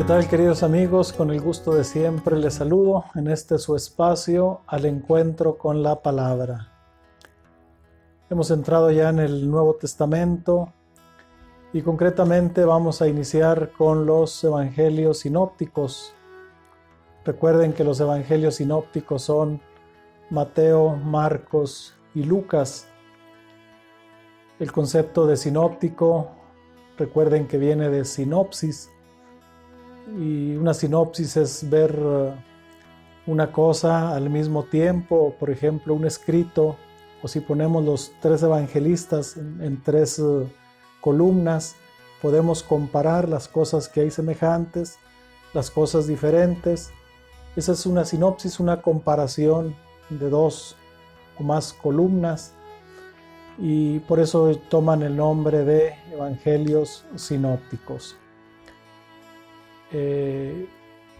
¿Qué tal, queridos amigos? Con el gusto de siempre les saludo en este su espacio al encuentro con la palabra. Hemos entrado ya en el Nuevo Testamento y concretamente vamos a iniciar con los evangelios sinópticos. Recuerden que los evangelios sinópticos son Mateo, Marcos y Lucas. El concepto de sinóptico, recuerden que viene de sinopsis. Y una sinopsis es ver una cosa al mismo tiempo, por ejemplo, un escrito, o si ponemos los tres evangelistas en tres columnas, podemos comparar las cosas que hay semejantes, las cosas diferentes. Esa es una sinopsis, una comparación de dos o más columnas, y por eso toman el nombre de evangelios sinópticos.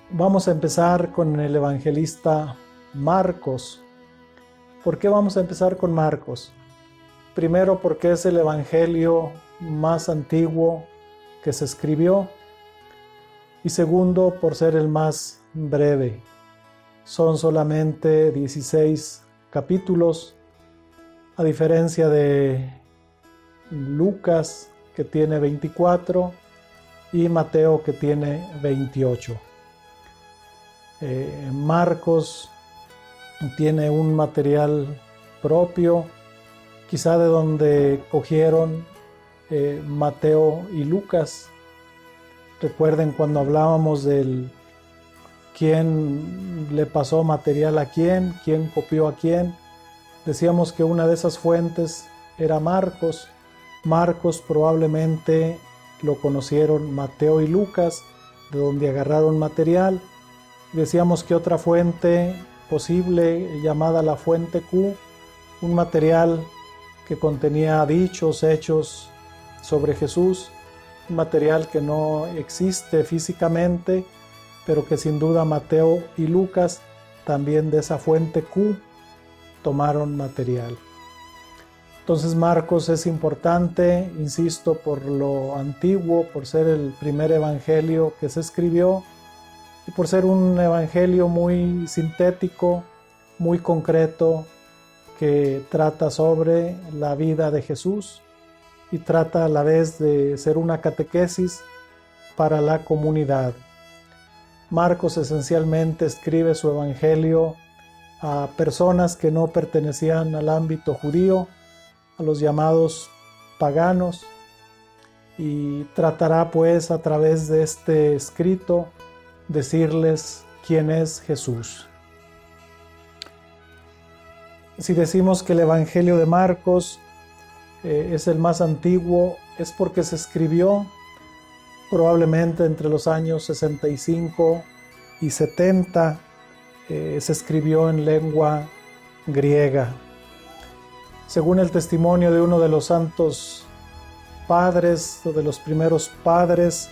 Vamos a empezar con el evangelista Marcos. ¿Por qué vamos a empezar con Marcos? Primero, porque es el evangelio más antiguo que se escribió, y segundo, por ser el más breve. Son solamente 16 capítulos, a diferencia de Lucas, que tiene 24, y Mateo, que tiene 28. Marcos tiene un material propio, quizá de donde cogieron Mateo y Lucas. Recuerden cuando hablábamos del quién le pasó material a quién copió a quién. Decíamos que una de esas fuentes era Marcos. Marcos probablemente lo conocieron Mateo y Lucas, de donde agarraron material. Decíamos que otra fuente posible, llamada la fuente Q, un material que contenía dichos, hechos sobre Jesús, un material que no existe físicamente, pero que sin duda Mateo y Lucas, también de esa fuente Q, tomaron material. Entonces Marcos es importante, insisto, por lo antiguo, por ser el primer evangelio que se escribió y por ser un evangelio muy sintético, muy concreto, que trata sobre la vida de Jesús y trata a la vez de ser una catequesis para la comunidad. Marcos esencialmente escribe su evangelio a personas que no pertenecían al ámbito judío, a los llamados paganos, y tratará pues a través de este escrito decirles quién es Jesús. Si decimos que el Evangelio de Marcos es el más antiguo, es porque se escribió probablemente entre los años 65 y 70, se escribió en lengua griega. Según el testimonio de uno de los santos padres, o de los primeros padres,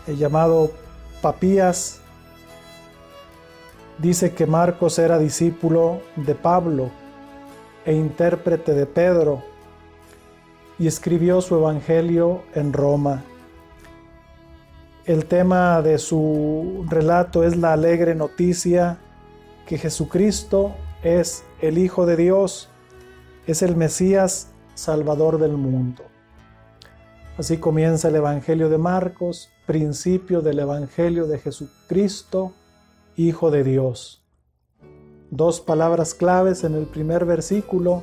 llamado Papías, dice que Marcos era discípulo de Pablo e intérprete de Pedro, y escribió su evangelio en Roma. El tema de su relato es la alegre noticia que Jesucristo es el Hijo de Dios, es el Mesías, Salvador del mundo. Así comienza el Evangelio de Marcos, principio del Evangelio de Jesucristo, Hijo de Dios. Dos palabras claves en el primer versículo: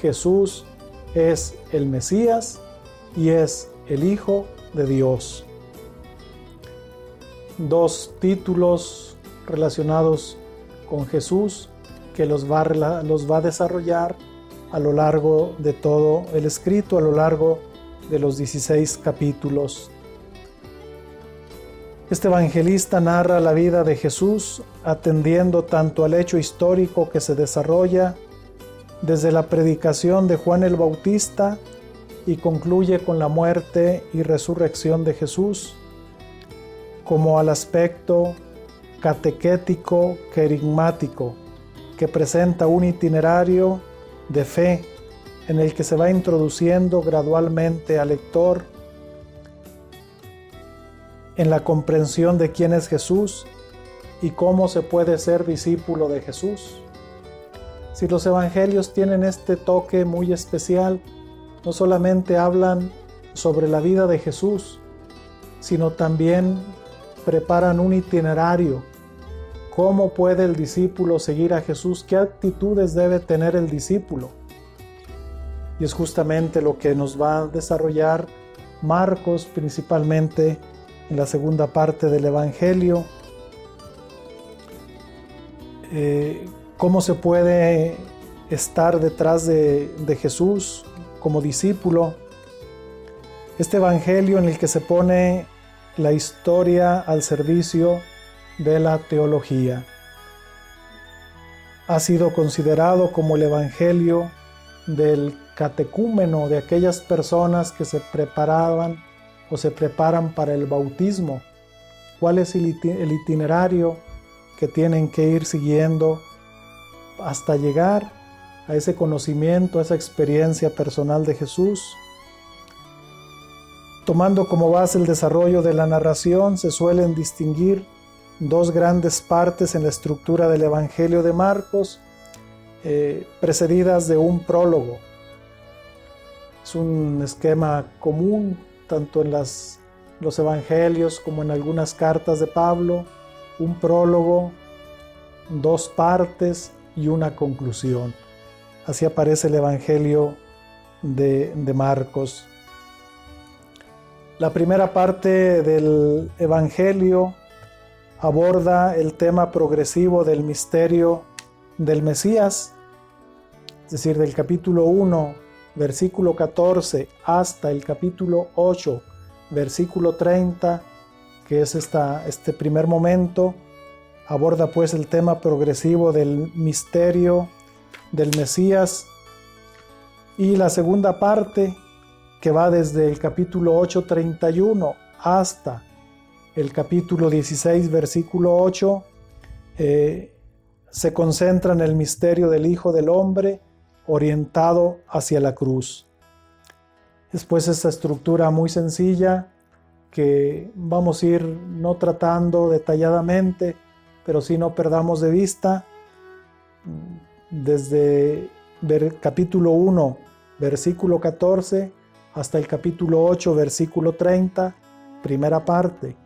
Jesús es el Mesías y es el Hijo de Dios. Dos títulos relacionados con Jesús que los va a desarrollar a lo largo de todo el escrito, a lo largo de los 16 capítulos. Este evangelista narra la vida de Jesús atendiendo tanto al hecho histórico que se desarrolla desde la predicación de Juan el Bautista y concluye con la muerte y resurrección de Jesús, como al aspecto catequético querigmático que presenta un itinerario de fe en el que se va introduciendo gradualmente al lector en la comprensión de quién es Jesús y cómo se puede ser discípulo de Jesús. Si los evangelios tienen este toque muy especial, no solamente hablan sobre la vida de Jesús, sino también preparan un itinerario. ¿Cómo puede el discípulo seguir a Jesús? ¿Qué actitudes debe tener el discípulo? Y es justamente lo que nos va a desarrollar Marcos, principalmente en la segunda parte del Evangelio. ¿Cómo se puede estar detrás de Jesús como discípulo? Este Evangelio en el que se pone la historia al servicio de la teología ha sido considerado como el Evangelio del catecúmeno, de aquellas personas que se preparaban o se preparan para el bautismo. ¿Cuál es el itinerario que tienen que ir siguiendo hasta llegar a ese conocimiento, a esa experiencia personal de Jesús? Tomando como base el desarrollo de la narración, se suelen distinguir dos grandes partes en la estructura del Evangelio de Marcos, precedidas de un prólogo. Es un esquema común tanto en los evangelios como en algunas cartas de Pablo: un prólogo, dos partes y una conclusión. Así aparece el Evangelio de Marcos. La primera parte del Evangelio aborda el tema progresivo del misterio del Mesías, es decir, del capítulo 1, versículo 14, hasta el capítulo 8, versículo 30, que es este primer momento. Aborda pues el tema progresivo del misterio del Mesías. Y la segunda parte, que va desde el capítulo 8:31 hasta el capítulo 16, versículo 8, se concentra en el misterio del Hijo del Hombre orientado hacia la cruz. Después esta estructura muy sencilla que vamos a ir no tratando detalladamente, pero sí no perdamos de vista, desde el capítulo 1, versículo 14, hasta el capítulo 8, versículo 30, primera parte.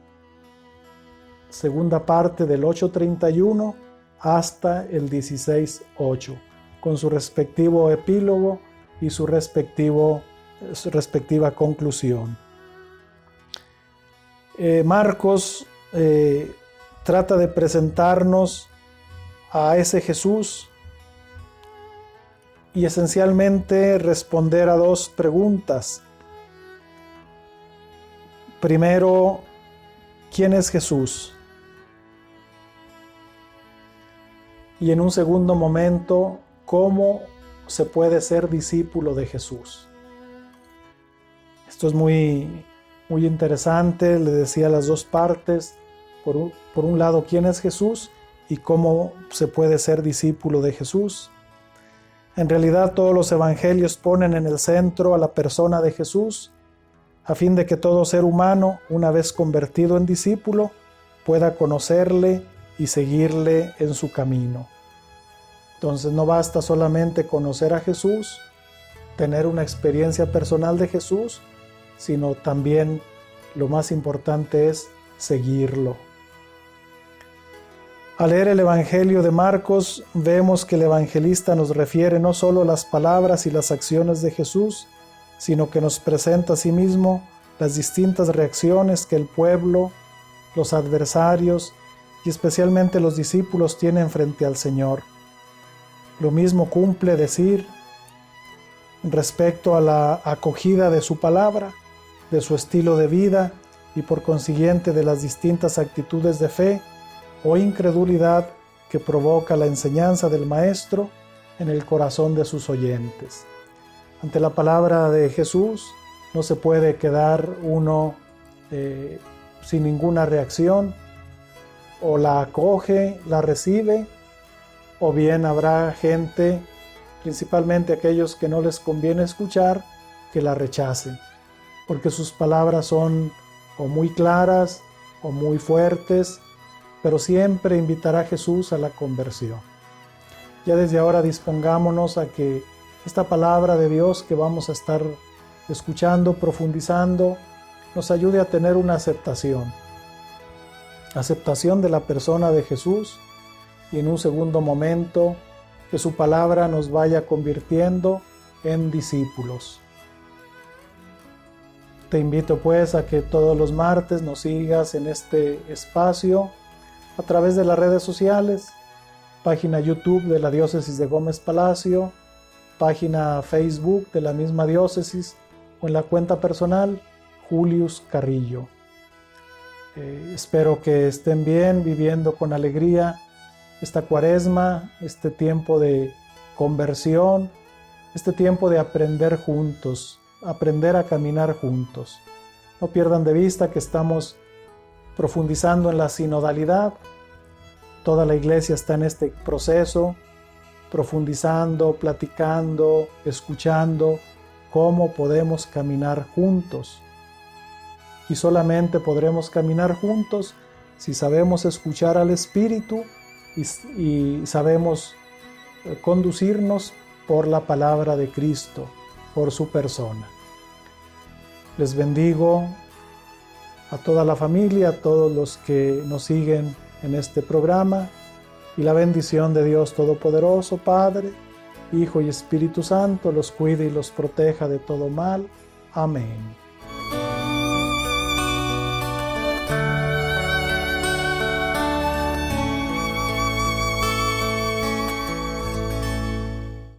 Segunda parte del 8:31 hasta el 16:8, con su respectivo epílogo y su respectiva conclusión. Marcos trata de presentarnos a ese Jesús y esencialmente responder a dos preguntas. Primero, ¿quién es Jesús? Y en un segundo momento, ¿cómo se puede ser discípulo de Jesús? Esto es muy interesante. Le decía las dos partes. Por un lado, ¿quién es Jesús? Y cómo se puede ser discípulo de Jesús. En realidad, todos los evangelios ponen en el centro a la persona de Jesús, a fin de que todo ser humano, una vez convertido en discípulo, pueda conocerle y seguirle en su camino. Entonces no basta solamente conocer a Jesús, tener una experiencia personal de Jesús, sino también lo más importante es seguirlo. Al leer el Evangelio de Marcos, vemos que el evangelista nos refiere no solo las palabras y las acciones de Jesús, sino que nos presenta a sí mismo las distintas reacciones que el pueblo, los adversarios y especialmente los discípulos tienen frente al Señor. Lo mismo cumple decir respecto a la acogida de su palabra, de su estilo de vida y por consiguiente de las distintas actitudes de fe o incredulidad que provoca la enseñanza del Maestro en el corazón de sus oyentes. Ante la palabra de Jesús no se puede quedar uno sin ninguna reacción. O la acoge, la recibe, o bien habrá gente, principalmente aquellos que no les conviene escuchar, que la rechacen, porque sus palabras son o muy claras o muy fuertes, pero siempre invitará a Jesús a la conversión. Ya desde ahora dispongámonos a que esta palabra de Dios que vamos a estar escuchando, profundizando, nos ayude a tener una aceptación de la persona de Jesús, y en un segundo momento que su palabra nos vaya convirtiendo en discípulos. Te invito pues a que todos los martes nos sigas en este espacio a través de las redes sociales, página YouTube de la Diócesis de Gómez Palacio, página Facebook de la misma diócesis o en la cuenta personal Julius Carrillo. Espero que estén bien, viviendo con alegría esta cuaresma, este tiempo de conversión, este tiempo de aprender juntos, aprender a caminar juntos. No pierdan de vista que estamos profundizando en la sinodalidad. Toda la iglesia está en este proceso, profundizando, platicando, escuchando cómo podemos caminar juntos. Y solamente podremos caminar juntos si sabemos escuchar al Espíritu y sabemos conducirnos por la palabra de Cristo, por su persona. Les bendigo a toda la familia, a todos los que nos siguen en este programa, y la bendición de Dios Todopoderoso, Padre, Hijo y Espíritu Santo, los cuide y los proteja de todo mal. Amén.